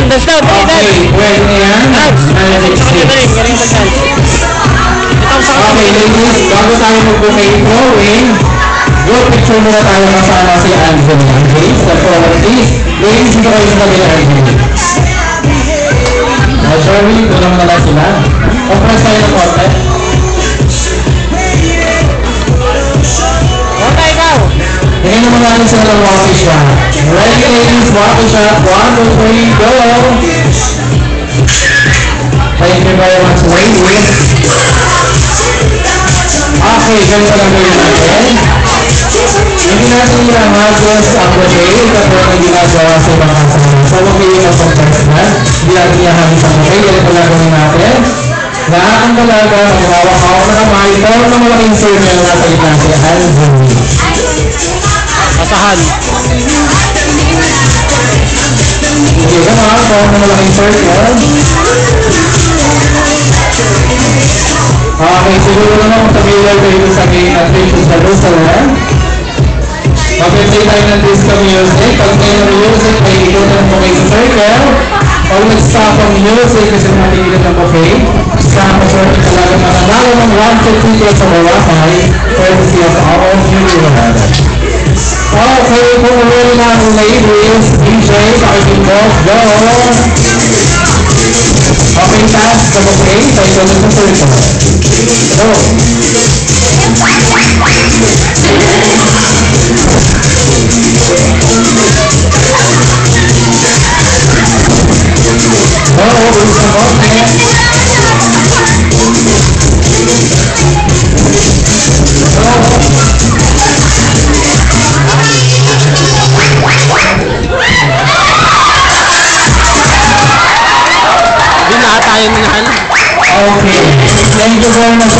dance down. Okay, pwede na yan. Galing sa dance. Okay, ladies, bago tayo mag-bouquet throwing, group picture muna tayo kasama si Anthony. Okay, sa forward please. Ladies, dito kayo sa kabila, Anthony. Sherwin, ito naman nala sila. Compress tayo ng konti. Konti ikaw. Tingnan naman natin sila ng walkie shot. Ready, ladies, walkie shot. 1, 2, 3, go! Thank you very much, ladies. Okay, ganito lang gawin natin. Hindi natin ilahagos ang bouquet kapag ang ginagawa sa ibang kasama. So, bouquet yung compress na. Hindi natin ilahagos ang bouquet. Ganito lang gawin natin. Lahat ang dalaga, mag-hawak-hawak na kamay. Pero na malaking circle na nasa gitna si Anthony. Asahan. Okay, naman. Pero na malaking circle. Okay, siguro naman kung familiar kayo sa game at Rachel sa Jerusalem. Mag-play tayo ng disco music. Pag may music, may ikot ng bouquet sa circle. Always stop ang music kasi natigilid ng bouquet. Stop ang circle talaga mananalo ng 1 to 2 years of Hawaii courtesy of our New Okay, kung ready na ang ladies, DJ, pakipinbos, go! Okay, task sa bouquet, sa ikot ng circle. Go! Di na tayo minahal. Okay. Thank you very much.